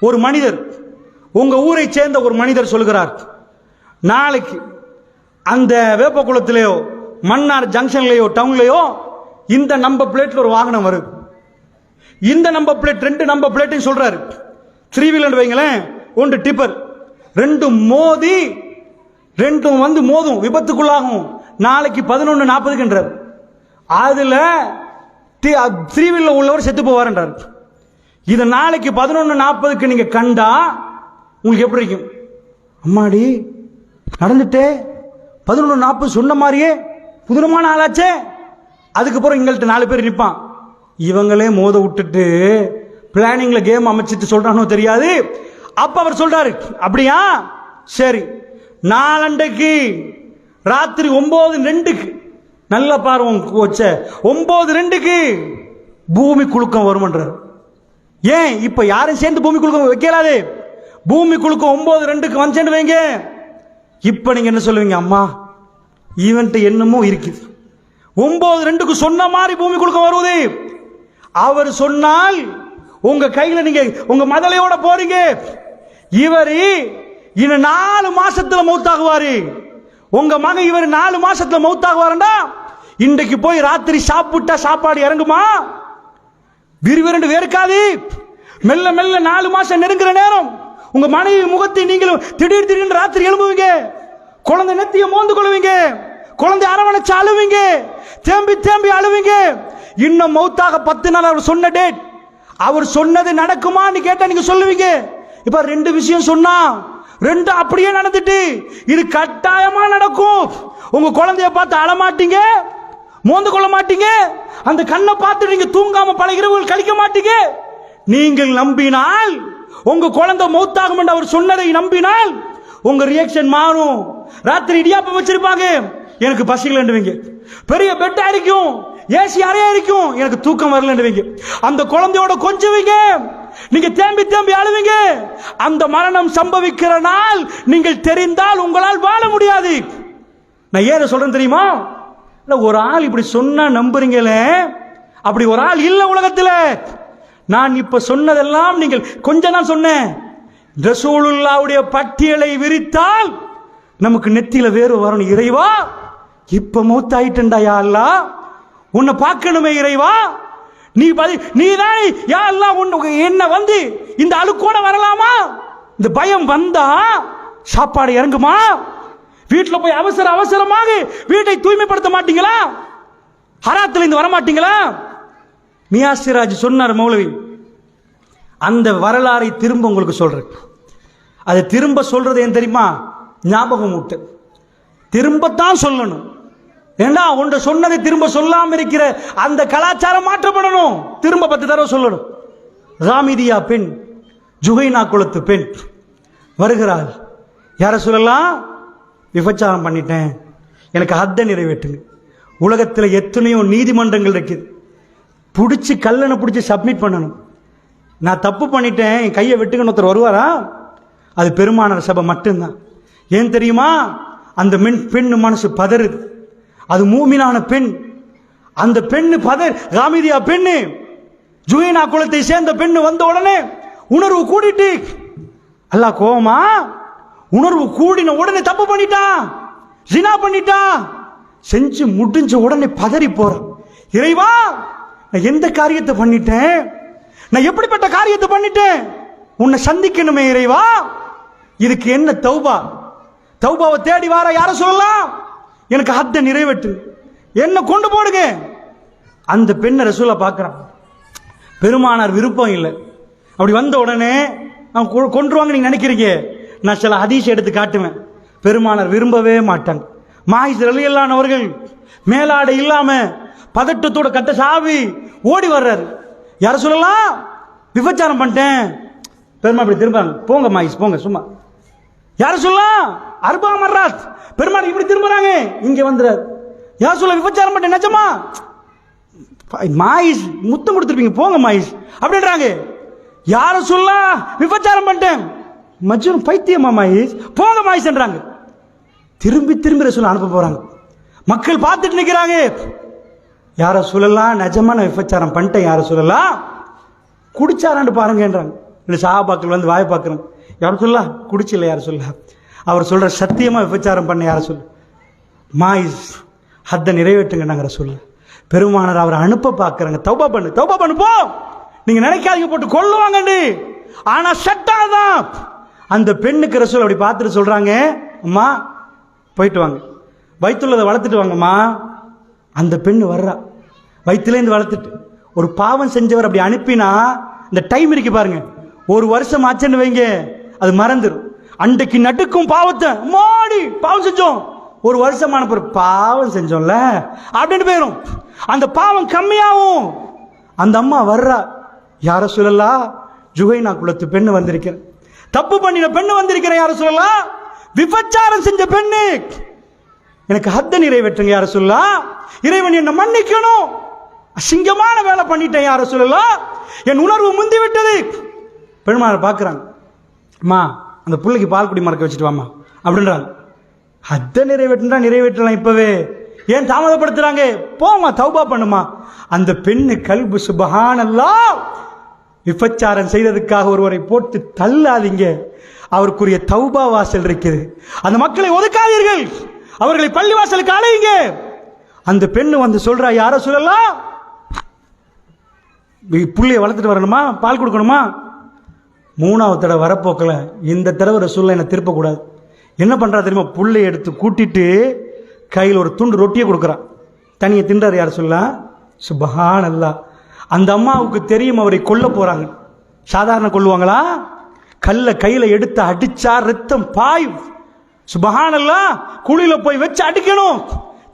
ஒரு மனிதர், உங்க ஊரை சேர்ந்த ஒரு மனிதர் சொல்கிறார், நாளைக்கு அந்த வேப்பகுளத்திலேயோ மன்னார் ஜங்ஷன்லயோ டவுன்லயோ இந்த நம்பர் பிளேட்ல ஒரு வாகனம் வருது. இந்த நம்பர் பிளேட் 2 நம்பர் பிளேட் சொல்றாரு. 3 வீலர் வைங்களேன், 1 டிப்பர், 2 மோதி 2 வந்து மோதும், விபத்துக்குள்ளாகும். நாளைக்கு 11:40 அதுல 3 வீலர் உள்ளவர் செத்து போவார்ன்றார். இதை நாளைக்கு 11:40 நீங்க கண்டா உங்களுக்கு எப்படி இருக்கும்? அம்மாடி நடந்துட்டே 11:40 சொன்ன மாதிரியே புதுரமான ஆளாச்சே. அதுக்கப்புறம் எங்கள்கிட்ட 4 பேர் நிற்பான். இவங்களே மோத விட்டுட்டு பிளானிங்ல கேம் அமைச்சிட்டு சொல்றானோ தெரியாது. அப்ப அவர் சொல்றாரு, அப்படியா சரி, நாளண்டைக்கு ராத்திரி 9:02 நல்ல பாருவோம் கோச்ச 9:02 பூமி குலுக்கம் வரும்ன்றார். ஏன் இப்ப யாரும் சேர்ந்து பூமி குலுக்கம் வைக்கலாது? பூமி குலுக்கம் 9:02 வந்துச்சேன்னு வைங்க. இப்ப நீங்க என்ன சொல்லுவீங்க? அம்மா ஈவென்ட் என்னமோ இருக்குது. 9:02 சொன்ன மாதிரி பூமி குலுக்கம் வருவது. அவர் சொன்னால் உங்க கையில நீங்க உங்க மதலையோட போறீங்க. இவர் இன்னும் 4 மாசத்துல மௌத்தாகுவாரு. உங்க மகன் இவர் 4 மாசத்துல மௌத்தாகுவாருண்டா, இன்றைக்கு போய் ராத்திரி சாப்பிட்டா சாப்பாடு இறங்குமா? விறுவிரண்டு வேர்க்காது. மெல்ல மெல்ல 4 மாசம் நெருங்குற நேரம் உங்க மனைவி முகத்தை நீங்களும் திடீர் திடீர்னு ராத்திரி எழும்புவீங்க. குழந்தை நெத்திய மோந்து கொள்வீங்க. குழந்தை அரவணைச்சு அழுவீங்க. தேம்பி தேம்பி அழுவீங்க. இன்னும் மௌத்தாக 10 நாள் அவர் சொன்ன டேட், அவர் சொன்னது நடக்குமான்னு கேட்டா நீங்க சொல்லுவீங்க. இப்ப 2 விஷயம் சொன்னா 2 அப்படியே நடந்துட்டு இது கட்டாயமா நடக்கும். உங்க குழந்தைய பார்த்து அழமாட்டீங்க, மோந்து கொள்ள மாட்டீங்க. அந்த கண்ணை பார்த்து நீங்க தூங்காம பல இரவுகள் கழிக்க மாட்டீங்க. நீங்கள் நம்பினால் உங்க குழந்தை மௌத்தாகும் என்று அவர் சொன்னதை நம்பினால் உங்க ரியாக்ஷன் மாறும். ராத்திரி இடியாப்பம் வச்சிருப்பாங்க, எனக்கு பசிக்கலன்னுவீங்க. பெரிய பெட் அடிக்கும், ஏசி அறையா இருக்கும், எனக்கு தூக்கம் வரலன்னுவீங்க. அந்த குழந்தையோட கொஞ்சுவீங்க, நீங்க தேம்பி தேம்பி அழுவீங்க. அந்த மரணம் சம்பவிக்கிற நாள் நீங்கள் தெரிந்தால் உங்களால் வாழ முடியாது. நான் ஏன் சொல்றேன் தெரியுமா? ஒரு ஆள் இப்படி சொன்னா நம்புறீங்களே, அப்படி ஒரு ஆள் இல்ல உலகத்தில். நான் இப்ப சொன்னதெல்லாம் நீங்கள் கொஞ்சம் தான் சொன்னேன். ரசூலுல்லாஹ்வுடைய பட்டியலை விரித்தால் நமக்கு நெத்தியில வேறு வரணும். இறைவா இப்ப மௌத்தாயிட்டா யா அல்லாஹ், உன்னை பார்க்கணுமே இறைவா, நீ தான் யா அல்லாஹ், என்ன வந்து இந்த அழுக்கோட வரலாமா? இந்த பயம் வந்தா சாப்பாடு இறங்குமா? வீட்டில் போய் அவசரமாக வீட்டை தூய்மைப்படுத்த மாட்டீங்களா? ஹராத்துல இருந்து வர மாட்டீங்களா? மியாசிராஜ் சொன்னார் மௌலவி. அந்த வரலாறை திரும்ப உங்களுக்கு சொல்றேன். அதை திரும்ப சொல்றது ஏன் தெரியுமா? ஞாபகம் விட்டு திரும்பத்தான் சொல்லணும். ஏண்டா ஒன்று சொன்னதை திரும்ப சொல்லாம இருக்கிற அந்த கலாச்சாரம் மாற்றப்படணும். திரும்ப 10 தடவை சொல்லணும். ராமிதியா பெண், ஜுஹைனா குலத்து பெண் வருகிறாள். யார சொல்லலாம்? விபச்சாரம் பண்ணிட்டேன், எனக்கு ஹத்த நிறைவேற்றுங்க. உலகத்தில் எத்தனையோ நீதிமன்றங்கள் இருக்குது. பிடிச்சி கல்லனை பிடிச்சி சப்மிட் பண்ணணும். நான் தப்பு பண்ணிட்டேன், என் கையை வெட்டுங்கன்னு ஒருத்தர் வருவாரா? அது பெருமானார் சபை மட்டும்தான். ஏன் தெரியுமா? அந்த பெண் மனசு பதறுது. அது மூமினான பெண். அந்த பெண்ணு ராமிதியா பெண்ணு, ஜுஹைனா குலத்தை சேர்ந்த பெண்ணு வந்த உடனே உணர்வு கூடிட்டு, அல்லாஹ் கோவமா? உணர்வு கூடின உடனே தப்பு பண்ணிட்டா, ஜினா பண்ணிட்டா, செஞ்சு முடிஞ்ச உடனே பதறி போற. இறைவா நான் எந்த காரியத்தை பண்ணிட்டேன்? நான் எப்படிப்பட்ட காரியத்தை பண்ணிட்டேன்? உன்னை சந்திக்கணுமே இறைவா. இதுக்கு என்ன தௌபா? தௌபாவை தேடி வார யார சொல்லலாம்? எனக்கு ஹத்த நிறைவேற்று, என்ன கொண்டு போடுங்க. அந்த பெண்ணை ரசூலா பார்க்கிறான். பெருமானார் விருப்பம் இல்லை. அப்படி வந்த உடனே கொன்றுவாங்க நீங்க நினைக்கிறீங்க. நான் சில ஹதீஸ் எடுத்து காட்டுவேன். பெருமானார் விரும்பவே மாட்டாங்க. மாயிஸ் ரலியல்லாஹு அவர்கள் மேலாடை இல்லாம பதட்டத்தோட கட்ட சாவி ஓடி வர்றாரு. யார சொல்லலாம்? விபச்சாரம் பண்ணிட்டேன். பெருமா இப்படி திரும்பாங்க, போங்க மாயிஸ் போங்க சும்மா. யார சொல்லலாம்? அர்பா மர்ராத் பெருமாள் இப்படி திரும்புறாங்க, இங்க வந்துறாரு. யார சொல்ல? விபச்சாரம் பண்ணிட்டேன் நிஜமா? மாயிஸ் முத்தம் கொடுத்துருப்பீங்க, போங்க மாயிஸ் அப்படின்றாங்க. யார சொல்ல? விபச்சாரம் பண்ணிட்டேன். மஜ்னூன் பைத்தியமா மாயிஸ், போங்க மாயிஸ் என்றாங்க. திரும்பி திரும்பி ரசூல் அனுப்ப போறாங்க. மக்கள் பார்த்துட்டு நிற்கிறாங்க. யார சொல்லலாம்? நிஜமா நான் விபச்சாரம் பண்ணிட்டேன். யார சொல்லலாம்? குடிச்சாரான்னு பாருங்கன்றாங்க. இந்த சஹாபாக்கள் வந்து வாய் பார்க்குறாங்க. யாரும் சொல்ல குடிச்சில்ல, யார் சொல்ல? அவர் சொல்ற சத்தியமா விபச்சாரம் பண்ண யார சொல்லு? மாயிஸ் ஹத்தை நிறைவேற்றுங்க சொல்ல. பெருமானார் அவரை அனுப்ப பார்க்குறாங்க. தௌபா பண்ணு போ, நீங்க நினைக்காதீங்க போட்டு கொள்ளுவாங்கன்னு. ஆனா சட்டாதான் அந்த பெண்ணுக்கு ரசூல் அப்படி பார்த்துட்டு சொல்றாங்க, அம்மா போயிட்டு வாங்க, வயிற்றுள்ளதை வளர்த்துட்டு வாங்கம்மா. அந்த பெண்ணு வர்றா, வயிற்றுலேருந்து வளர்த்துட்டு. ஒரு பாவம் செஞ்சவர் அப்படி அனுப்பினா இந்த டைம் இருக்கு பாருங்க, ஒரு வருஷம் ஆச்சுன்னு வைங்க, அது மறந்துடும். அன்றைக்கு நடுக்கும் பாவத்தை, மாடி பாவம் செஞ்சோம், ஒரு வருஷமான பிறகு பாவம் செஞ்சோம்ல அப்படின்னு போயிடும். அந்த பாவம் கம்மியாகும். அந்த அம்மா வர்றா, யார சொல்லலாம்? ஜுஹைனா குலத்து பெண்ணு வந்திருக்கிறேன், தப்பு பண்ணின பெண்ணு வந்திருக்கிறேன். யார சொல்லலாம்? விபச்சாரம் செஞ்ச பெண்ணு. எனக்கு ஹத்த நிறைவேற்றுங்க யார சொல்லலாம். இறைவன் என்ன மன்னிக்கணும், அசிங்கமான வேலை பண்ணிட்டேன் யார சொல்லலாம், என் உணர்வு முந்தி விட்டது. பெருமாள் பார்க்குறாங்க, அம்மா அந்த பிள்ளைக்கு பால் குடி மறக்க வச்சுட்டு வாமா அப்படின்றாங்க. ஹத்த நிறைவேற்றலாம் இப்பவே, ஏன் தாமதப்படுத்துறாங்க? போமா தௌபா பண்ணுமா. அந்த பெண்ணு கல்பு சுபஹானல்லாஹ். விபச்சாரம் செய்ததுக்காக ஒருவரை போட்டு தள்ளாதீங்க, அவருக்குரிய தௌபா வாசல் இருக்குது. அந்த மக்களை ஒதுக்காதீர்கள், அவர்களை பள்ளி வாசலுக்கு அழையுங்க. அந்த பெண்ணு வந்து சொல்றா, யார சொல்லலாம், புள்ளைய வளர்த்துட்டு வரணுமா, பால் கொடுக்கணுமா. மூணாவது தடவை வரப்போக்கல, இந்த தடவை ரசூலுல்லாஹ் என்ன திருப்ப கூடாது. என்ன பண்றா தெரியுமா? புள்ளைய எடுத்து கூட்டிட்டு கையில் ஒரு துண்டு ரொட்டியை கொடுக்குறான், தனியை தின்றார். யார சொல்லலாம்? சுபஹானல்லாஹ். அந்த அம்மாவுக்கு தெரியும் அவரை கொல்ல போறாங்க. சாதாரண கொல்லுவாங்களா? கல்ல கையில எடுத்து அடிச்சா ரத்தம் பாயும். சுபஹானல்லாஹ். குழியில போய் வச்சு அடிக்கணும்,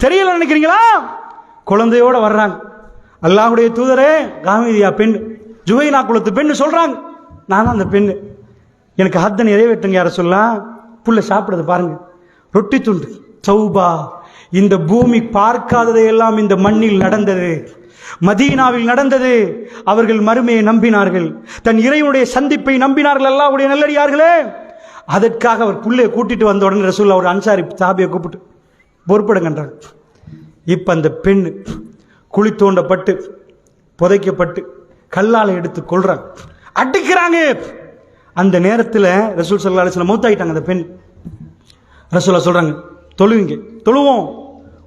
தெரியல நினைக்கிறீங்களா? குழந்தையோட வர்றாங்க. அல்லாஹ்வுடைய தூதரே, காமிதியா பெண், ஜுஹைனா குலத்து பெண்ணு சொல்றாங்க, நான் அந்த பெண்ணு, எனக்கு ஹத்த நிறைவேற்றுங்க யார சொல்லலாம். புள்ள சாப்பிடுறது பாருங்க, ரொட்டி துண்டு. தௌபா. இந்த பூமி பார்க்காததை எல்லாம் இந்த மண்ணில் நடந்தது, மதீனாவில் நடந்தது. அவர்கள் மறுமையை நம்பினார்கள், தன் இறைவனுடைய சந்திப்பை நம்பினார்கள். அல்லாஹ்வுடைய நல்லடியார்களே, அதற்காக அவர் புள்ளையை கூட்டிட்டு வந்த உடனே ரசூலுல்லாஹ் ஒரு அன்சாரி சாபியை கூப்பிட்டு பொறுப்படுங்கன்றாங்க. இப்ப அந்த பெண் குழி தோண்டப்பட்டு புதைக்கப்பட்டு கல்லால எடுத்து கொள்றாங்க, அடிக்கிறாங்க. அந்த நேரத்தில் ரசூல் ஸல்லல்லாஹு அலைஹி வஸல்லம் மௌத்தாயிட்டாங்க. அந்த பெண் ரசூலுல்லாஹ் சொல்றாங்க, தொழுவீங்க? தொழுவோம்.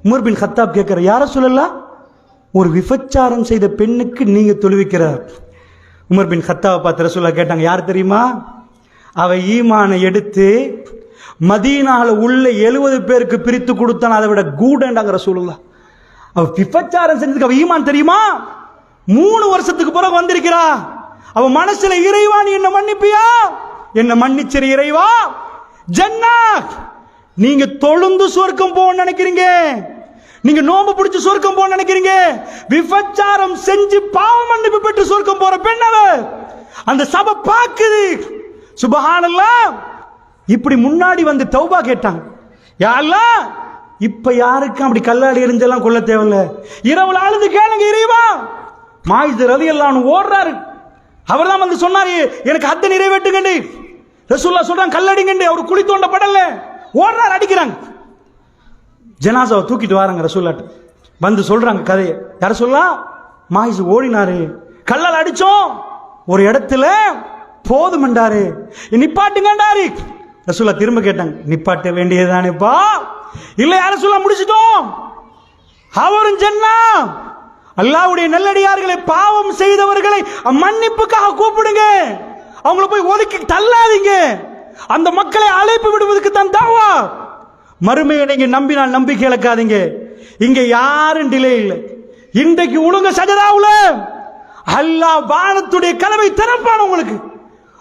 உமர் பின் கத்தாப் கேட்கிற, யார சொல்லலாம், ஒரு விபச்சாரம் செய்த பெண்ணுக்கு நீங்க தொழுவிக்கிறார்? உமர் பின் கத்தாவை பார்த்து ரசூலுல்லாஹ் கேட்டாங்க, யார் தெரியுமா? அவ ஈமானை எடுத்து மதீனால உள்ள 70 பேருக்கு பிரித்து கொடுத்தான், அதை விட கூடண்டாங்க ரசூலுல்லாஹ். அவ விபச்சாரம் செஞ்சதுக்கு அவ ஈமான் தெரியுமா? 3 வருஷத்துக்கு பிறகு வந்திருக்கிறா. அவ மனசுல, இறைவா நீ என்ன மன்னிப்பியா, என்ன மன்னிச்சிரு இறைவா, ஜன்னத். நீங்க தொழுந்து சொர்க்கம் போக நினைக்கிறீங்க, நீங்க நோம்பு பிடிச்சு சொர்க்கம் போக நினைக்கிறீங்க, விபச்சாரம் செஞ்சு பாவ மன்னிப்பு பெற்று சொர்க்கம் போற பெண் அவ. அந்த சபை பாக்குது. சுபஹானல்லாஹ். இப்படி முன்னாடி வந்து தௌபா கேட்டாங்க, யா அல்லாஹ், இப்ப யாருக்கும் அப்படி கல்லாடி எரிஞ்செல்லாம் கொல்ல தேவையில்ல, இரவுல அழுது கேளுங்க இறைவா. மாயிஸ் ரலியல்லாஹு அன்ஹு ஓடுறாரு, அவர் தான் வந்து சொன்னாரு, எனக்கு ஹத்த நிறைவேற்றுங்க. ரசூலுல்லாஹ் சொல்றாங்க, கல்லடிங்க. அவர் குழி தோண்டப்படல, ஓடுறாரு, அடிக்கிறாங்க. ஜனாசாவை தூக்கிட்டு வராங்க ரசூலுல்லாஹ், வந்து சொல்றாங்க கதையை. யார சொல்லலாம்? மாயிஸ் ஓடினாரு, கல்லால் அடிச்சோம், ஒரு இடத்துல போதுமென்றாரு, நிப்பாட்டுங்கன்றாரு. ரசூலுல்லாஹ் திரும்ப கேட்டாங்க, நிப்பாட்ட வேண்டியதுதானேப்பா? இல்ல யார சொல்ல, முடிச்சிட்டோம், அவரும் ஜன்னா. அல்லாஹ்வுடைய நல்லடியார்களை, பாவம் செய்தவர்களை மன்னிப்புக்காக கூப்பிடுங்க, அவங்கள போய் ஒதுக்கி தள்ளாதீங்க. அந்த மக்களை அழைப்பு விடுவதற்கு தான் தாவா. மறுமையை நீங்க நம்பினால் நம்பிக்கை இழக்காதீங்க. இங்க யாரும் டிலே இல்லை. இன்றைக்கு உலக சஜதாவுல அல்லாஹ் வானத்துடைய கதவை திறப்பான், உங்களுக்கு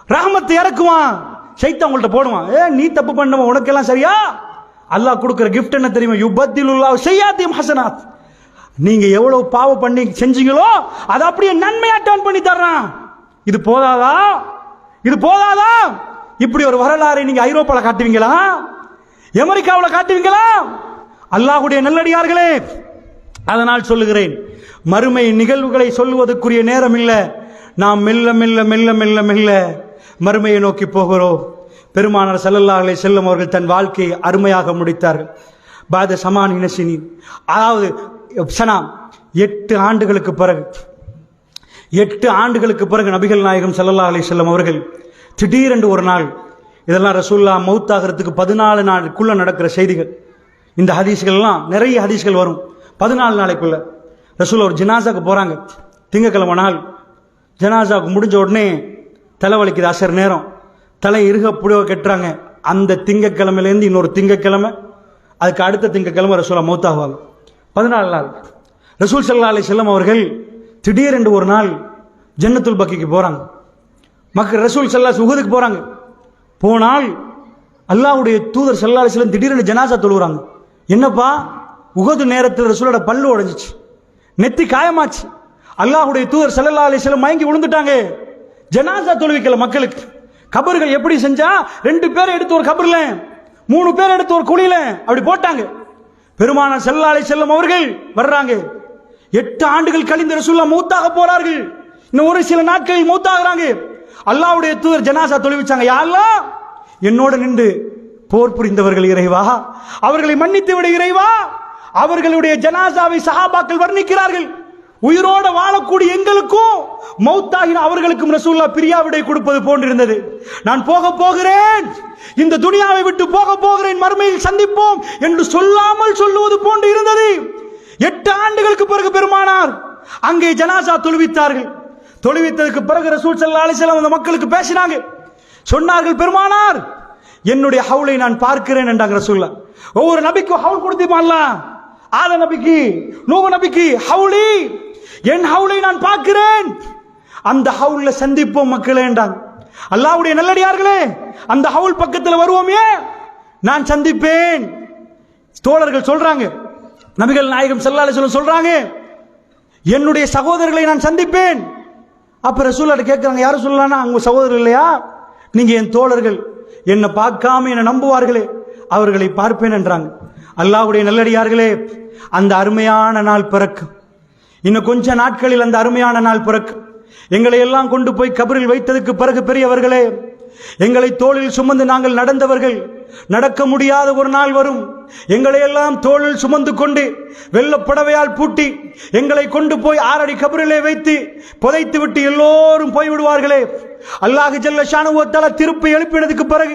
ரஹ்மத்தை இறக்குவான், ஷைத்தான் உங்கள்ட்ட போடுவான். நீ தப்பு பண்ணவன், உனக்கெல்லாம் சரியா? அல்லாஹ் கொடுக்கிற கிஃப்ட் என்ன தெரியுமா? யுபத்திலுல்லாஹு ஸய்யாத்திஹிம் ஹஸனாத். நீங்க எவ்வளவு பாவம் பண்ணி செஞ்சீங்களோ அதை அப்படியே நன்மையா டர்ன் பண்ணி தர்றான். இது போதாதா? இது போதாதா? இப்படி ஒரு வரலாறை நீங்க ஐரோப்பால காட்டுவீங்களா? அமெரிக்காவில் காட்டுவீங்களா? அல்லாஹ்வுடைய நல்லடியார்களே, அதனால் சொல்லுகிறேன், மறுமை நிகழ்வுகளை சொல்லுவதற்குரிய நேரம் இல்லை. நாம் மெல்ல மெல்ல மெல்ல மெல்ல மெல்ல மறுமையை நோக்கி போகிறோம். பெருமானார் ஸல்லல்லாஹு அலைஹி வஸல்லம் அவர்கள் தன் வாழ்க்கையை அருமையாக முடித்தார்கள். பாத சமானி நசினி, அதாவது சனா 8 ஆண்டுகளுக்கு பிறகு, 8 ஆண்டுகளுக்கு பிறகு நபிகள் நாயகம் ஸல்லல்லாஹு அலைஹி வஸல்லம் அவர்கள் திடீரென்று ஒரு நாள், இதெல்லாம் ரசூலுல்லாஹ் மௌத்தாகிறதுக்கு 14 நாளுக்குள்ள நடக்கிற செய்திகள். இந்த ஹதீஸ்கள்லாம் நிறைய ஹதீஸ்கள் வரும். 14 நாளைக்குள்ள ரசூலுல்லாஹ் ஒரு ஜனாசாக்கு போறாங்க. திங்கக்கிழமை நாள் ஜனாசாக்கு முடிஞ்ச உடனே தலைவலிக்குது, அசர் நேரம், தலை இருக புடிவ கட்டுறாங்க. அந்த திங்கக்கிழமையிலேருந்து இன்னொரு திங்கக்கிழமை, அதுக்கு அடுத்த திங்கக்கிழமை ரசூலுல்லாஹ் மௌத்தாகுவாங்க. 14 நாள். ரசூல் ஸல்லல்லாஹு அலைஹி வஸல்லம் அவர்கள் திடீரென்று ஒரு நாள் ஜன்னத்துல் பக்கிக்கு போறாங்க. மக்கள் ரசூல் ஸல்லல்லாஹு உஹதுக்கு போறாங்க. போனால் அல்லாஹ்வுடைய தூதர் ஸல்லல்லாஹு அலைஹி வஸல்லம் திடீரென்று ஜனாசா தொழுகிறாங்க. என்னப்பா, உஹது நேரத்தில் ரசூலோட பல்லு உடைஞ்சிச்சு, நெத்தி காயமாச்சு. அல்லாஹ்வுடைய தூதர் ஸல்லல்லாஹு அலைஹி வஸல்லம் மயங்கி விழுந்துட்டாங்க. ஜனாசா தொழுவிக்கல மக்களுக்கு. கபர்கள் எப்படி செஞ்சா, 2 பேரை எடுத்து ஒரு கபர்ல, 3 பேர் எடுத்து ஒரு குழியில அப்படி போட்டாங்க. பெருமானார் ஸல்லல்லாஹு அலைஹி வஸல்லம் அவர்கள் வர்றாங்க. 8 ஆண்டுகள் கழிந்து ரசூலுல்லாஹ் மௌத்தாக போறார்கள். இன்னும் ஒரு சில நாட்களில் மௌத்தாகிறாங்க. அல்லாஹ்வுடைய தூதர் ஜனாசா தொழுவிச்சாங்க. யா அல்லாஹ், என்னோட நின்று போர் புரிந்தவர்கள் இறைவா, அவர்களை மன்னித்து விட இறைவா. அவர்களுடைய ஜனாசாவை சஹாபாக்கள் வர்ணிக்கிறார்கள். உயிரோட வாழக்கூடிய எங்களுக்கும் மௌத்தாகின அவர்களுக்கும் ரசூலுல்லாஹ் பிரியாவிடை கொடுப்பது போன்றிருந்தது. நான் போக போகிறேன், இந்த துனியாவை விட்டு போக போகிறேன், மறுமையில் சந்திப்போம் என்று சொல்லாமல் சொல்லுவது போன்று இருந்தது. 8 ஆண்டுகளுக்கு பிறகு பெருமானார் அங்கே ஜனாசா தொழுவித்தார்கள். தொழுவித்ததுக்கு பிறகு ரசூல் ஸல்லல்லாஹு அலைஹி வஸல்லம் அந்த மக்களுக்கு பேசினாங்க. சொன்னார்கள், பெருமானார், என்னுடைய ஹவுலை நான் பார்க்கிறேன் என்றாங்க ரசூலுல்லாஹ். ஒவ்வொரு நபிக்கும் ஹவுல் கொடுத்திருப்பான் அல்லாஹ். ஆத நபிக்கு, நூஹ் நபிக்கு ஹவுலி, என் ஹவுலை நான் பார்க்கிறேன், அந்த ஹவுல்ல சந்திப்போம் மக்களே என்றாங்க. அல்லாஹ்வுடைய நல்லடியார்களே, அந்த ஹவுல் பக்கத்தில் வருவோமே, நான் சந்திப்பேன். தோழர்கள் சொல்றாங்க, நபிகள் நாயகம் ஸல்லல்லாஹு அலைஹி வஸல்லம் சொல்றாங்க, என்னுடைய சகோதரர்களை நான் சந்திப்பேன். அப்ப ரசூலுல்லாஹ் கேட்கிறாங்க, யாரும் சொல்லலாம்னா அவங்க சகோதரர் இல்லையா? நீங்க என் தோழர்கள், என்னை பார்க்காம என்னை நம்புவார்களே, அவர்களை பார்ப்பேன் என்றாங்க. அல்லாஹ்வுடைய நல்லடியார்களே, அந்த அருமையான நாள் பிறக்கும். இன்னும் கொஞ்ச நாட்களில் அந்த அருமையான நாள் பிறக்கும். எங்களை எல்லாம் கொண்டு போய் கபரில் வைத்ததுக்கு பிறகு பெரியவர்களே, எங்களை தோளில் சுமந்து நாங்கள் நடந்தவர்கள், நடக்க முடியாத ஒரு நாள் வரும். எங்களை எல்லாம் தோளில் சுமந்து கொண்டு வெள்ளப்படவையால் பூட்டி எங்களை கொண்டு போய் 6 அடி கபரிலே வைத்து புதைத்து விட்டு எல்லோரும் போய்விடுவார்களே. அல்லாஹ் ஜல்ல ஷானஹு வ தஆலா திருப்பி எழுப்பினதுக்கு பிறகு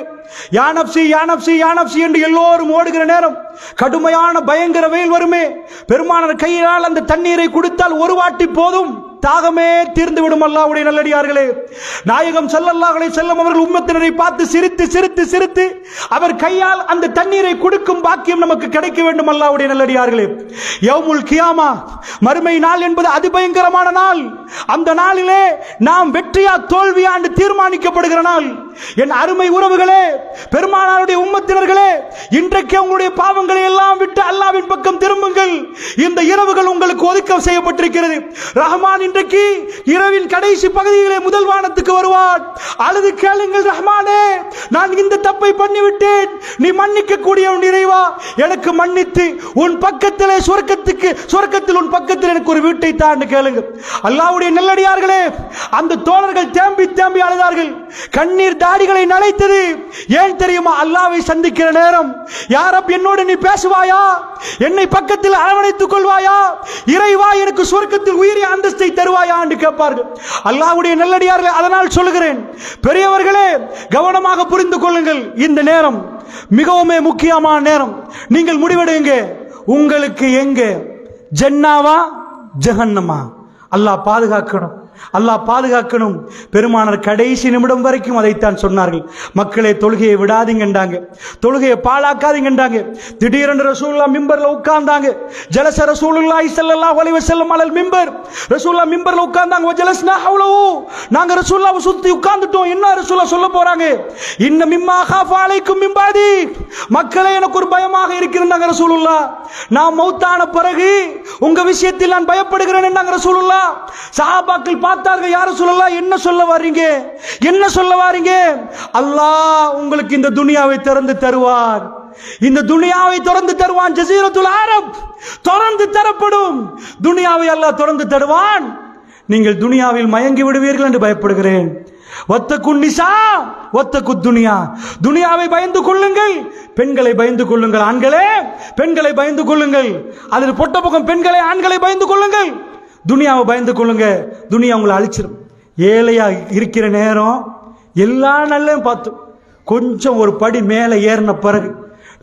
யா நப்சி யா நப்சி யா நப்சி என்று எல்லோரும் ஓடுகிற நேரம், கடுமையான பயங்கர வெயில் வருமே. பெருமானார் கையால் அந்த தண்ணீரை குடித்தால் ஒரு வாட்டி போதும், தாகமே தீர்ந்து விடும். அல்லாஹ்வுடைய நல்லடியார்களே, நாயகம் ஸல்லல்லாஹு அலைஹி வஸல்லம் அவர்கள் உம்மத்தினரை பார்த்து சிரித்து சிரித்து சிரித்து அவர் கையால் அந்த தண்ணீரை குடிக்கும் பாக்கியம் நமக்கு கிடைக்க வேண்டும். அல்லாஹ்வுடைய நல்லடியார்களே, யௌமுல் கியாமா, மறுமை நாள் என்பது அதிபயங்கரமான நாள். அந்த நாளிலே நாம் வெற்றியா தோல்வியா என்று தீர்மானிக்கப்படுகிற நாள். என் அருமை உறவுகளே, பெருமானாருடைய உம்மத்தினர்களே, இன்றைக்கு உங்களுடைய பாவங்களை எல்லாம் விட்டு அல்லாஹ்வின் பக்கம் திரும்புங்கள். இந்த இரவுகள் உங்களுக்கு ஒதுக்கம் செய்யப்பட்டிருக்கிறது. ரஹ்மான் இன்றைக்கு இரவின் கடைசி பகுதியிலே முதல் வானத்துக்கு வருவான். அழுது கேளுங்கள், ரஹ்மானே, நான் இந்த தப்பை பண்ணிவிட்டேன், நீ மன்னிக்க கூடிய இறைவா, எனக்கு மன்னித்து உன் பக்கத்திலே சொர்க்கத்தில் உன் பக்கத்தில் எனக்கு ஒரு வீட்டை தான் கேளுங்க. அல்லாஹ்வுடைய நல்லடியார்களே, அந்த தோழர்கள் தேம்பி தேம்பி அழுதார்கள். கண்ணீர் தாடிகளை நனைத்தது. ஏன் தெரியுமா? அல்லாஹ்வை சந்திக்கிற நேரம், யா ரப், என்னோடு நீ பேசுவாயா, என்னை பக்கத்தில் அரவணைத்துக் கொள்வாயா, இறைவா எனக்கு சொர்க்கத்தில் உயரிய அந்தஸ்தை தருவாயா என்று கேட்பார்கள். அல்லாஹ்வுடைய நல்லடியார்களே, அதனால் சொல்லுகிறேன், பெரியவர்களே கவனமாக புரிந்து கொள்ளுங்கள். இந்த நேரம் மிகவும் முக்கியமான நேரம். நீங்கள் முடிவெடுங்க, உங்களுக்கு எங்க ஜன்னாவா ஜஹன்னமா? அல்லாஹ் பாதுகாக்கணும், அல்லாஹ் பாதுகாக்கணும். பெருமானார் கடைசி நிமிடம் வரைக்கும் அதைத்தான் சொன்னார்கள். மக்களே, தொழுகையை விடாதீங்கன்றாங்க, தொழுகையை பாழாக்காதீங்கன்றாங்க. திடீரென்று ரசூலுல்லாஹ் மிம்பர்ல உட்கார்ந்தாங்க. ஜலச ரசூலுல்லாஹி ஸல்லல்லாஹு அலைஹி வஸல்லம் அலல் மிம்பர். ரசூலுல்லாஹ் மிம்பர்ல உட்கார்ந்தாங்க. ஜலஸ்னா ஹவ்லஹு, நாங்க ரசூலுல்லாஹ்வை சுத்தி உட்கார்ந்துட்டோம். என்ன ரசூலுல்லாஹ் சொல்ல போறாங்க? இன்ன மிம்மா காஃப அலைக்கும் மின் பாதி, மக்களே எனக்கு ஒரு பயமாக இருக்கிறாங்க ரசூலுல்லாஹ், நான் மௌத்தான பிறகு உங்க விஷயத்தில் நான் பயப்படுகிறேன் என்றாங்க ரசூலுல்லாஹ். சஹாபாக்கள் பார்த்தார்கள், யார சொல்லலாம், என்ன சொல்ல வாரீங்க, என்ன சொல்ல வாரீங்க? அல்லாஹ் உங்களுக்கு இந்த துனியாவை திறந்து தருவார், இந்த துனியாவை திறந்து தருவான். ஜஸீரத்துல் அரப் திறந்து தரப்படும். துனியாவை அல்லாஹ் திறந்து தருவான். நீங்கள் துனியாவில் மயங்கி விடுவீர்கள் என்று பயப்படுகிறேன். வத்தகுன் நிசா வத்தகு துனியா, துனியாவை பயந்து கொள்ளுங்கள், பெண்களை பயந்து கொள்ளுங்கள். ஆண்களே பெண்களை பயந்து கொள்ளுங்கள். அதில் பொட்ட பக்கம் பெண்களை ஆண்களை பயந்து கொள்ளுங்கள். துனியாவை பயந்து கொள்ளுங்க, துனியா உங்களை அழிச்சிடும். ஏழையா இருக்கிற நேரம் எல்லா நல்லையும் பார்த்தோம். கொஞ்சம் ஒரு படி மேலே ஏறின பிறகு,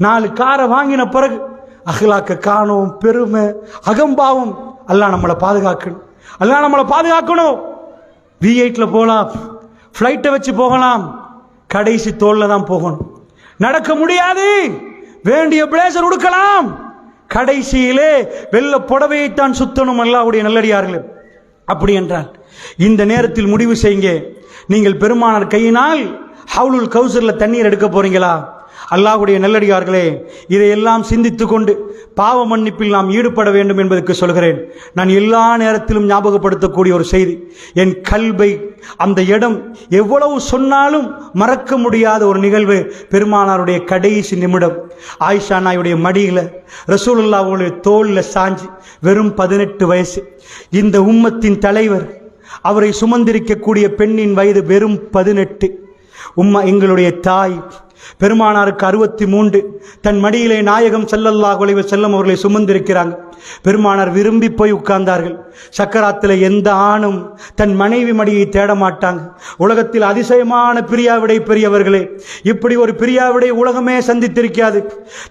4 காரை வாங்கின பிறகு அஹ்லாக்க காணோம், பெருமை, அகம்பாவம். அல்லாஹ் நம்மளை பாதுகாக்கணும், அல்லாஹ் நம்மளை பாதுகாக்கணும். V8ல போகலாம், ஃப்ளைட்டை வச்சு போகலாம், கடைசி தோல்ல தான் போகணும். நடக்க முடியாது, வேண்டிய பிளேசர் உடுக்கலாம், கடைசியிலே வெள்ள புடவையைத்தான் சுத்தணும். அல்லாஹ்வுடைய நல்லடியார்களே, அப்படி என்றால் இந்த நேரத்தில் முடிவு செய்யுங்க. நீங்கள் பெருமானார் கையினால் ஹவுலுல் கௌசர்ல தண்ணீர் எடுக்க போறீங்களா? அல்லாஹ்வுடைய நல்லடியார்களே, இதையெல்லாம் சிந்தித்து கொண்டு பாவ மன்னிப்பில் நாம் ஈடுபட வேண்டும் என்பதற்கு சொல்கிறேன். நான் எல்லா நேரத்திலும் ஞாபகப்படுத்தக்கூடிய ஒரு செய்தி, என் கல்வை அந்த இடம் எவ்வளவு சொன்னாலும் மறக்க முடியாத ஒரு நிகழ்வு. பெருமானாருடைய கடைசி நிமிடம், ஆயிஷா நாயுடைய மடியில் ரசூலுல்லாஹ்வுடைய தோல்ல சாஞ்சி, வெறும் 18 வயசு, இந்த உம்மத்தின் தலைவர், அவரை சுமந்திருக்கக்கூடிய பெண்ணின் வயது வெறும் 18. உம்மா எங்களுடைய தாய், பெருமானாருக்கு 63, தன் மடியிலே நாயகம் ஸல்லல்லாஹு அலைஹி வஸல்லம் அவர்களை சுமந்திருக்கிறாங்க. பெருமானார் விரும்பி போய் உட்கார்ந்தார்கள். சக்கராத்தில் எந்த ஆணும் தன் மனைவி மடியை தேட மாட்டாங்க. உலகத்தில் அதிசயமான பிரியாவிடை பெரியவர்களே, இப்படி ஒரு பிரியாவிடை உலகமே சந்தித்திருக்காது.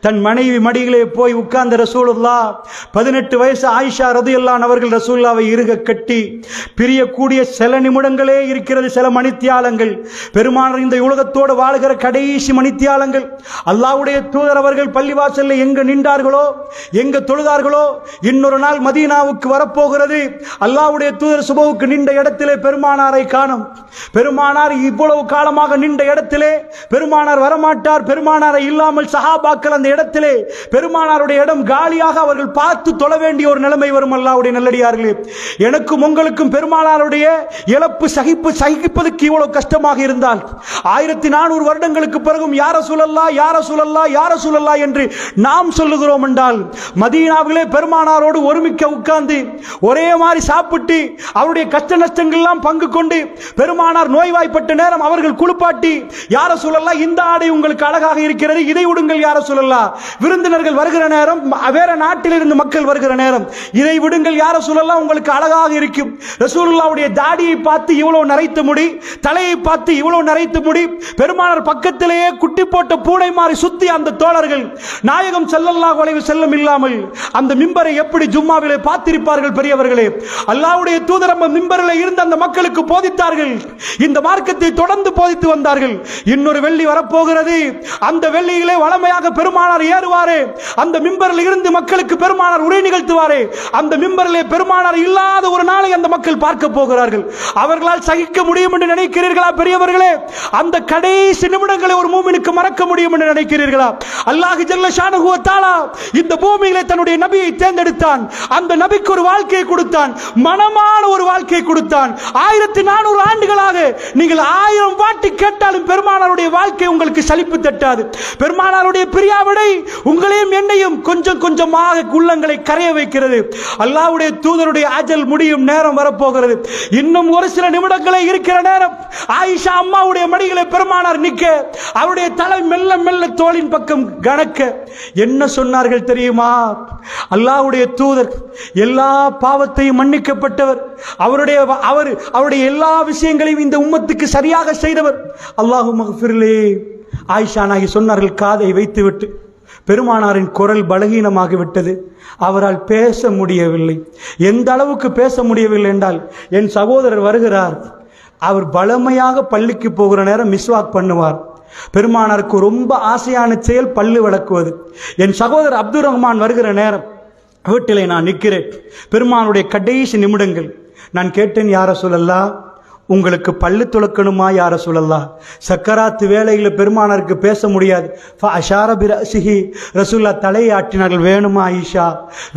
தன் மனைவி மடியிலே போய் உட்கார்ந்த ரசூலுல்லாஹ், 18 வயசு ஆயிஷா ரலியல்லாஹு அன்ஹா அவர்கள் ரசூலுல்லாவை இறுக கட்டி பிரியக்கூடிய சில நிமிடங்களே இருக்கிறது, சில மணித்தியாலங்கள். பெருமானார் இந்த உலகத்தோடு வாழுகிற கடைசி மணித்தியாலங்கள். அல்லாஹ்வுடைய தூதர் அவர்கள் பள்ளிவாசல்ல எங்க நின்றார்களோ, எங்க தொழுதார்களோ, இன்னொரு நாள் மதீனாவுக்கு வரப்போகிறது. அல்லாஹ்வுடைய தூதர் சுபவுக்கு நின்ற இடத்திலே பெருமானாரை காணும். பெருமானார் இவ்வளவு காலமாக நின்ற இடத்திலே பெருமானார் வரமாட்டார். பெருமானாரை இல்லாமல் சஹாபாக்கள் அந்த இடத்திலே, பெருமானாருடைய இடம் காலியாக அவர்கள் பார்த்து தொழ வேண்டிய ஒரு நிலைமை வரும். அல்லாஹ்வுடைய நல்லடியார்களே, எனக்கும் உங்களுக்கும் பெருமானாருடைய இழப்பு சகிப்பதற்கு இவ்வளவு கஷ்டமாக இருந்தால், 1400 வருடங்களுக்கு பிறகும் யா ரசூலல்லாஹ், யா ரசூலல்லாஹ், யா ரசூலல்லாஹ் என்று நாம் சொல்லுகிறோம் என்றால், மதீனாவிலே பெருமானாரோடு ஒருமிக்க உட்கார்ந்து ஒரே மாதிரி சாப்பிட்டு அவருடைய கஷ்ட நஷ்டங்கள் எல்லாம் பங்கு கொண்டு, பெருமானார் நோய்வாய்ப்பட்ட நேரம் அவர்கள் குளிப்பாட்டி, யா ரசூலல்லாஹ் இந்த ஆடை உங்களுக்கு அழகாக இருக்கிறது, இதை விடுங்கள் யா ரசூலல்லாஹ், விருந்தினர்கள் வருகிற நேரம், வேற நாட்டிலிருந்து மக்கள் வருகிற நேரம், இதை விடுங்கள் யா ரசூலல்லாஹ் உங்களுக்கு அழகாக இருக்கும். ரசூலுல்லாஹ்வுடைய தாடியை பார்த்து இவ்வளவு நரைத்த முடி, தலையை பார்த்து இவ்வளவு நரைத்த முடி, பெருமானார் பக்கத்திலேயே குட்டி போட்ட பூனை மாறி சுத்தி அந்த தோழர்கள் நாயகம் ஸல்லல்லாஹு அலைஹி வஸல்லம் இல்லாமல் அந்த மிம்பரை எப்படி ஜும்மாவிலே பார்த்திருப்பார்கள் பெரியவர்களே. அல்லாஹ்வுடைய தூதர் மிம்பரில் இருந்து அந்த மக்களுக்கு போதித்தார்கள். இந்த மார்க்கத்தை தொடர்ந்து போதித்து வந்தார்கள். இன்னொரு வெள்ளி வரப்போகிறது, அந்த வெள்ளியிலே வளமையாக பெருமானார் ஏறுவாரே, அந்த மிம்பரில் இருந்து மக்களுக்கு பெருமானார் உரை நிகழ்த்துவாரே, அந்த மிம்பரிலே பெருமானார் இல்லாத ஒரு நாளை அந்த மக்கள் பார்க்க போகிறார்கள். அவர்களால் சகிக்க முடியும் என்று நினைக்கிறீர்களா பெரியவர்களே? அந்த கடைசி நிமிடங்களை ஒரு மூமினுக்கு மறக்க முடியும் என்று நினைக்கிறீர்களா? அல்லாஹ் ஜல்ல ஷானஹு வ தஆலா இந்த பூமியிலே தன்னுடைய நபியை தேர்ந்தெடுத்தான். அந்த நபிக்கு ஒரு வாழ்க்கையை கொடுத்தான், மனமான ஒரு வாழ்க்கையை கொடுத்தான். 1400 ஆண்டுகளாக நீங்கள் 1000 வாட்டி கேட்டாலும் பெருமானாருடைய வாழ்க்கை உங்களுக்கு சலிப்பு தட்டாது. பெருமானாருடைய பிரியாவிடை உங்களையும் என்னையும் கொஞ்சம் கொஞ்சமாக உள்ளங்களை கரைய வைக்கிறது. அல்லாஹ்வுடைய தூதருடைய அஜல் முடியும் நேரம் வரப்போகிறது. இன்னும் ஒரு சில நிமிடங்களே இருக்கிற நேரம், ஆயிஷா அம்மாவுடைய மடிகளை பெருமானார் நிற்க, அவருடைய தலை மெல்ல மெல்ல தோளின் பக்கம் கணக்க என்ன சொன்னார்கள் தெரியுமா? அல்லாஹ்வுடைய தூதர் எல்லா பாவத்தையும் மன்னிக்கப்பட்டவர், அவருடைய எல்லா விஷயங்களையும் இந்த உம்மத்துக்கு சரியாக செய்தவர். அல்லாஹு மக்ஃபிர்லி. ஆயிஷா நாயகி சொன்னார்கள், காதை வைத்துவிட்டு, பெருமானாரின் குரல் பலகீனமாகிவிட்டது, அவரால் பேச முடியவில்லை. எந்த அளவுக்கு பேச முடியவில்லை என்றால், என் சகோதரர் வருகிறார், அவர் பலமையாக பள்ளிக்கு போகிற நேரம் மிஸ்வாக் பண்ணுவார். பெருமானாருக்கு ரொம்ப ஆசையான செயல் பல்லு விளக்குவது. என் சகோதரர் அப்துல் ரஹ்மான் வருகிற நேரம் வீட்டிலே நான் நிற்கிறேன். பெருமானுடைய கடைசி நிமிடங்கள். நான் கேட்டேன், யா ரசூலல்லாஹ், உங்களுக்கு பல்லு துலக்கணுமா யா ரசூலல்லாஹ்? சக்கராத்து வேளையில் பெருமானாருக்கு பேச முடியாது. ரசூல்லா தலையை ஆட்டினார்கள். வேணுமா ஆயிஷா,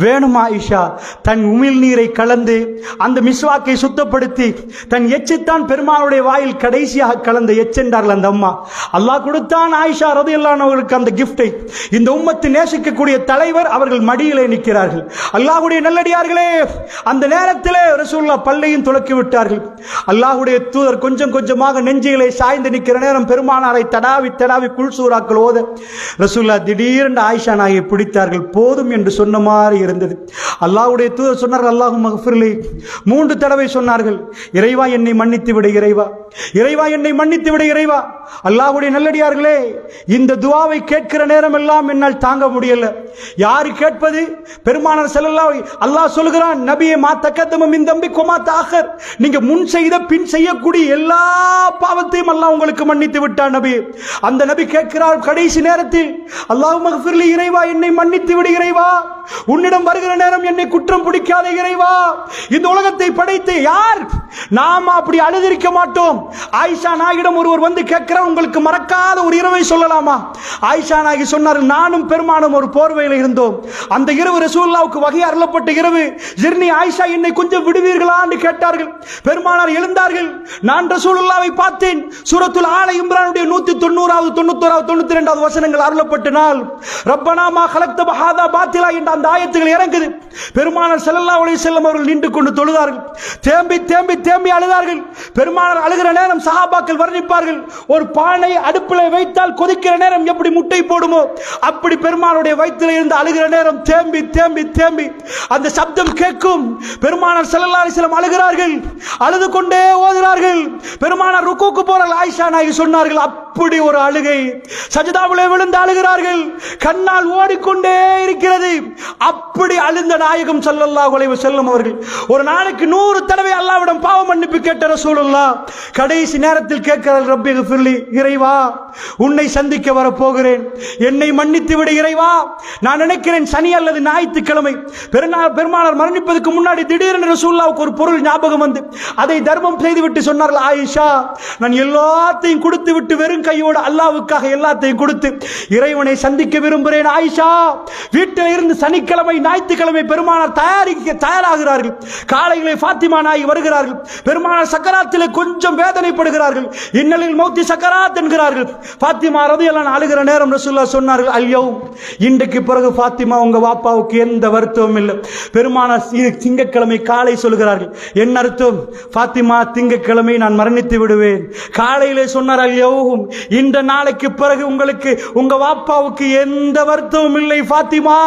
வேணுமா ஆயிஷா? தன் உமிழ் நீரை கலந்து அந்த மிஸ்வாக்கை சுத்தப்படுத்தி தன் எச்சைத்தான் பெருமானுடைய வாயில் கடைசியாக கலந்த எச்சென்றார்கள் அந்த அம்மா. அல்லாஹ் கொடுத்தான் ஆயிஷா ரலியல்லாஹு அன்ஹா அவர்களுக்கு அந்த கிஃப்டை. இந்த உம்மத்தை நேசிக்கக்கூடிய தலைவர் அவர்கள் மடியிலே நிற்கிறார்கள். அல்லாஹ்வுடைய நல்லடியார்களே, அந்த நேரத்திலே ரசூலுல்லாஹ் பல்லையும் துலக்கி விட்டார்கள். அல்லாஹ்வுடைய தூதர் கொஞ்சம் கொஞ்சமாக நெஞ்சிலே சாய்ந்து நிற்கிற நேரம் பெருமானாரை தடாவி தடாவி குல் சூறாக்கள் ஓத ரசூலுல்லாஹ் திடீரென்று ஆயிஷா நாயை பிடித்தார்கள். போதும் என்று சொன்ன மாதிரி இருந்தது. அல்லாஹ்வுடைய தூதர் சொன்னார்கள், அல்லாஹும்ம மக்ஃபிர்லி. 3 தடவை சொன்னார்கள், இறைவா என்னை மன்னித்து விடு, இறைவா இறைவா என்னை மன்னித்து விடு இறைவா. அல்லாஹ்வுடைய நல்லடியார்களே, இந்த துஆவை கேட்கிற நேரம் எல்லாம் என்னால் தாங்க முடியல. யாரு கேட்பது? பெருமானார் ஸல்லல்லாஹு அலைஹி அல்லாஹ் சொல்கிறான், நபியே மா தக்கதம மின் தம்பிக்கு மா தஅக்கர், நீங்க முன் செய்த பின் செய்யக்கூடிய எல்லா பாவத்தையும் அல்லாஹ் உங்களுக்கு மன்னித்து விட்டான் நபி. அந்த நபி கேட்கிறார் கடைசி நேரத்தில், அல்லாஹும்ம ஃபிர்லி, இறைவா என்னை மன்னித்து விடு இறைவா, உன்னிடம் வருகிற நேரம் என்னை குற்றம் பிடிக்காத இறைவா. இந்த உலகத்தை படைத்து யார்? நாம் அப்படி அழுதிருக்க மாட்டோம். ஆயிஷா நாயிடம் ஒருவர் வந்து கேட்கிறார், உங்களுக்கு மறக்காத ஒரு இரவை சொல்லலாமா? ஆயிஷா நாயகி சொன்னார், நானும் பெருமானும் ஒரு போர்வையில் இருந்தோம். அந்த இரவு ரசூலுல்லாஹ்வுக்கு வஹி அருளப்பட்ட இரவு. ஜிர்னி ஆயிஷா, என்னை கொஞ்சம் விடுவீர்களா என்று கேட்டார்கள். பெருமானார் எழுந்தார்கள். நான் ரசூலுல்லாஹ்வை பார்த்தேன். சூரத்துல் ஆல இம்ரானுடைய 190வது 91வது 92வது வசனங்கள் அருளப்பட்ட நாள். ரப்பனா மா கலக்த பஹாதா பாத்திலா என்ற அந்த ஆயத்துகள் இறங்குது. பெருமானார் ஸல்லல்லாஹு அலைஹி வஸல்லம் அவர்கள் நின்று கொண்டு தொழுதார்கள். தேம்பி தேம்பி தேம்பி அழுதார்கள். பெருமானார் அழுகிற நேரம் சஹாபாக்கள் வர்ணிப்பார்கள், ஒரு பானை அடுப்பில் வைத்தால் கொதிக்கிற நேரம் எப்படி முட்டை போடுமோ அப்படி பெருமானுடைய வயிற்றில் இருந்து அழுகிற நேரம் தேம்பி தேம்பி தேம்பி அந்த சப்தம் கேட்கும். பெருமானார் ஸல்லல்லாஹு அலைஹி வஸல்லம் அழுகிறார்கள், அழுது கொண்டே ஓதுகிறார்கள். பெருமானார் ருக்குக்கு போறார்கள். ஆயிஷா நாயகி சொன்னார்கள், அப்படி ஒரு அழுகை, சஜதாவிலே விழுந்து அழுகிறார்கள், கண்ணால் ஓடிக்கொண்டே இருக்கிறது. அப்படி அழுந்த நாயகம் ஸல்லல்லாஹு அலைஹி வஸல்லம் அவர்கள் ஒரு நாளைக்கு 100 தடவை அல்லாஹ்விடம் பாவ மன்னிப்பு கேட்ட ரசூலுல்லாஹ் கடைசி நேரத்தில் கேட்கிறார்கள், ரப்பி ஃபிர்லி, இறைவா உன்னை சந்திக்க வர போகிறேன், என்னை மன்னித்து விடு இறைவா. நான் நினைக்கிறேன் சனி அல்லது ஞாயிற்றுக்கிழமை பெருமானார் மரணிப்பதற்கு முன்னாடி திடீரென்று ரசூலுல்லாஹ்வுக்கு ஒரு பொருள் ஞாபகம் வந்து அதை தர்மம் செய்துவிட்டு சொன்னார்கள், ஆயிஷா நான் எல்லாத்தையும் கொடுத்து விட்டு வெறும் கையோடு அல்லாஹ்வுக்காக எல்லாத்தையும் கொடுத்து இறைவனை சந்திக்க விரும்புகிறேன் ஆயிஷா. வீட்டில் இருந்து சனிக்கிழமை ஞாயிற்றுக்கிழமை பெருமானார் தயாராகிறார்கள். காலையிலே ஃபாத்திமா நாயகி வருகிறார்கள். பெருமானார் சக்கராத்திலே கொஞ்சம் வேதனைப்படுகிறார்கள். இன்னலில் மௌத்தி சக்கராத் என்கிறார்கள். ஃபாத்திமா ரலியல்லாஹு அன்ஹா அழுகிற நேரம் ரசூலுல்லாஹ் சொன்னார்கள், அல்யௌம், இன்றைக்கு பிறகு ஃபாத்திமா உங்க வாப்பாவுக்கு எந்த வருத்தமும் இல்லை. பெருமானார் திங்கட்கிழமை காலை சொல்கிறார்கள். என்ன அர்த்தம்? ஃபாத்திமா திங்கட்கிழமை நான் மரணித்து விடுவேன். காலையிலே சொன்னார், அல்யௌம், இந்த நாளைக்கு பிறகு உங்களுக்கு உங்க வாப்பாவுக்கு எந்த வருத்தமும் இல்லை ஃபாத்திமா,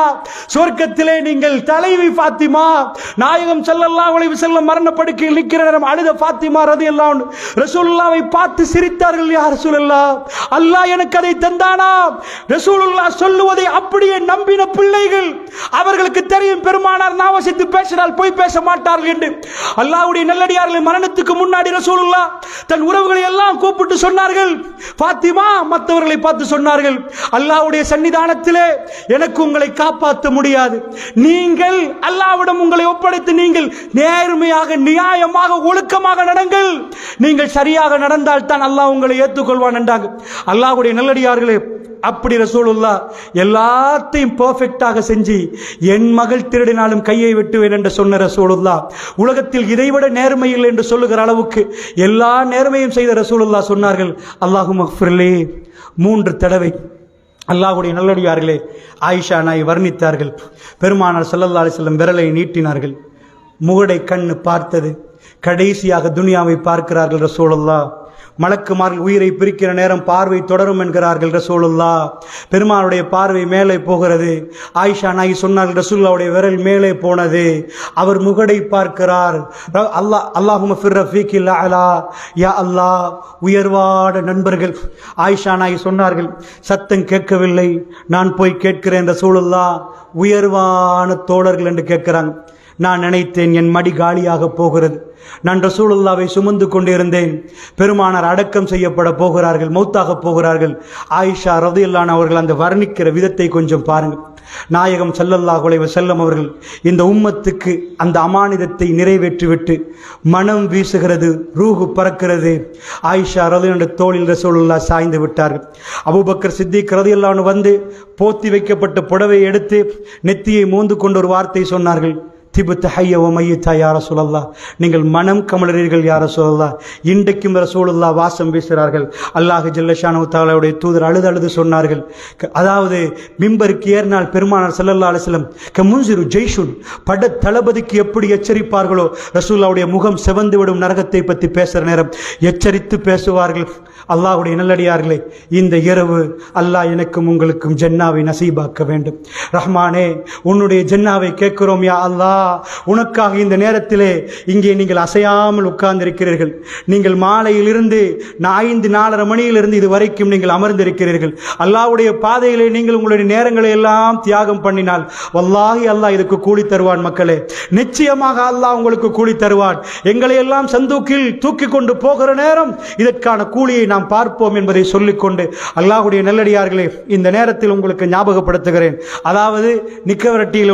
சொர்க்கத்திலே நீங்கள் தலைவி ஃபாத்திமா. நாயகம் ஸல்லல்லாஹு அலைஹி வஸல்லம் மரணப்படுக்கையில் நிற்கிற நேரம் அழுத ஃபாத்திமா ரலியல்லாஹு அன்ஹா ரசூலுல்லாஹ்வை பார்த்து சிரித்தார்கள். யா ரசூலல்லாஹ், அல்லாஹ் எனக்கு அதை தந்தானா? ரசூலுல்லாஹ் சொல்லுவதை அப்படியே நம்பின பிள்ளைகள். அவர்களுக்கு தெரியும் பெருமானார் நாவசித்து பேசினால் போய் பேச மாட்டார்கள் என்று. அல்லாஹ்வுடைய நல்லடியார்கள் மரணத்துக்கு முன்னாடி ரசூலுல்லாஹ் தன் உறவுகளை எல்லாம் கூப்பிட்டு சொன்னார்கள், ஃபாத்திமா மற்றவர்களை பார்த்து சொன்னார்கள், அல்லாஹ்வுடைய சன்னிதானத்திலே எனக்கு உங்களை காப்பாற்ற முடியாது. நீங்கள் அல்லாஹ்விடம் உங்களை ஒப்படைத்து நீங்கள் நேர்மையாக நியாயமாக ஒழுக்கமாக நடங்கள். நீங்கள் சரியாக நடந்தால் தான் அல்லாஹ் உங்களை ஏற்றுக்கொள்வான் என்றாங்க. அல்லாஹ்வுடைய நல்லடியார்களே, அப்படி ரசூலுல்லாஹ் எல்லாத்தையும் பெர்ஃபெக்ட்டாக செஞ்சு என் மகள் திருடினாலும் கையை வெட்டுவேன் என்று சொன்ன ரசூலுல்லாஹ் உலகத்தில் இதைவிட நேர்மை இல்லை என்று சொல்லுகிற அளவுக்கு எல்லா நேர்மையும் செய்த ரசூலுல்லாஹ் சொன்னார்கள், அல்லாஹும்ம ஃபிர்லி 3 தடவை. அல்லாஹ்வுடைய நல்லடியார்களே, ஆயிஷா நாய் வர்ணித்தார்கள். பெருமானார் ஸல்லல்லாஹு அலைஹி வஸல்லம் விரலை நீட்டினார்கள். முகடை கண்ணு பார்த்தது. கடைசியாக துனியாவை பார்க்கிறார்கள் ரசூலுல்லாஹ். மலக்குமார்கள் உயிரை பிரிக்கிற நேரம் பார்வை தொடரும் என்கிறார்கள் ரசூலுல்லாஹ். பெருமானுடைய பார்வை மேலே போகிறது. ஆயிஷா நாயகி சொன்னார்கள், ரசூலுல்லாஹ்வுடைய விரல் மேலே போனது. அவர் முகடை பார்க்கிறார். அல்லாஹும்ம ஃபிர் ரஃபீகில் அலா, யா அல்லாஹ் உயர்வான நண்பர்கள். ஆயிஷா நாயகி சொன்னார்கள், சத்தம் கேட்கவில்லை, நான் போய் கேட்கிறேன் ரசூலுல்லாஹ், உயர்வான தோழர்கள் என்று கேட்கிறாங்க. நான் நினைத்தேன் என் மடி காலியாக போகிறது. நான் ரசூலுல்லாவை சுமந்து கொண்டிருந்தேன். பெருமானார் அடக்கம் செய்யப்பட போகிறார்கள், மௌத்தாக போகிறார்கள். ஆயிஷா ரலியல்லாஹு அன்ஹா அவர்கள் அந்த வர்ணிக்கிற விதத்தை கொஞ்சம் பாருங்கள். நாயகம் ஸல்லல்லாஹு அலைஹி வஸல்லம் அவர்கள் இந்த உம்மத்துக்கு அந்த அமானிதத்தை நிறைவேற்றிவிட்டு மனம் வீசுகிறது, ரூஹு பறக்கிறது. ஆயிஷா ரலியல்லாஹு அன்ஹா தோளில் ரசூலுல்லாஹ் சாய்ந்து விட்டார்கள். அபூபக்கர் சித்திக் ரலியல்லாஹு அன்ஹு வந்து போத்தி வைக்கப்பட்ட புடவை எடுத்து நெத்தியை மோந்து கொண்டு ஒரு வார்த்தை சொன்னார்கள், திபுத் ஹய்ய வ மய்யித்தா யா ரசூலல்லாஹ், நீங்கள் மனம் கமலறீர்கள் யா ரசூலல்லாஹ். இன்றைக்கும் ரசூலுல்லாஹ் வாசம் வீசுகிறார்கள். அல்லாஹ் ஜல்ல ஷானஹு தஆலாவுடைய தூதர் அழுது சொன்னார்கள், அதாவது மிம்பருக்கு ஏறினால் பெருமானார் ஸல்லல்லாஹு அலைஹி வஸல்லம் கமுன்சிரு ஜெய்ஷுன், பட தளபதிக்கு எப்படி எச்சரிப்பார்களோ ரசூலுல்லாஹ்வுடைய முகம் செவந்து விடும் நரகத்தை பற்றி பேசுகிற நேரம் எச்சரித்து பேசுவார்கள். அல்லாஹ்வுடைய நல்லடியார்களே, இந்த இரவு அல்லாஹ் எனக்கும் உங்களுக்கும் ஜன்னாவை நசீபாக்க வேண்டும். ரஹ்மானே, உன்னுடைய ஜன்னாவை கேட்கிறோம் யா அல்லாஹ். உனக்காக இந்த நேரத்திலே இங்கே நீங்கள் அசையாமல் உட்கார்ந்திருக்கிறீர்கள். நீங்கள் மாலையிலிருந்து 5-4:30 மணியிலிருந்து இது வரைக்கும் நீங்கள் அமர்ந்திருக்கிறீர்கள். அல்லாஹ்வுடைய பாதையிலே நீங்கள் உங்களுடைய நேரங்களை எல்லாம் தியாகம் பண்ணினால் வல்லாஹி அல்லாஹ் இதுக்கு கூலி தருவான். மக்களே, நிச்சயமாக அல்லாஹ் உங்களுக்கு கூலி தருவான். எங்களை எல்லாம் சந்தூக்கில் தூக்கி கொண்டு போகிற நேரம் இதற்கான கூலியை நாம் பார்ப்போம் என்பதை சொல்லிக்கொண்டு அல்லாஹ்வுடைய நல்லடியார்களே, இந்த நேரத்தில் உங்களுக்கு ஞாபகப்படுத்துகிறேன். அதாவது நிக்கவரட்டியில்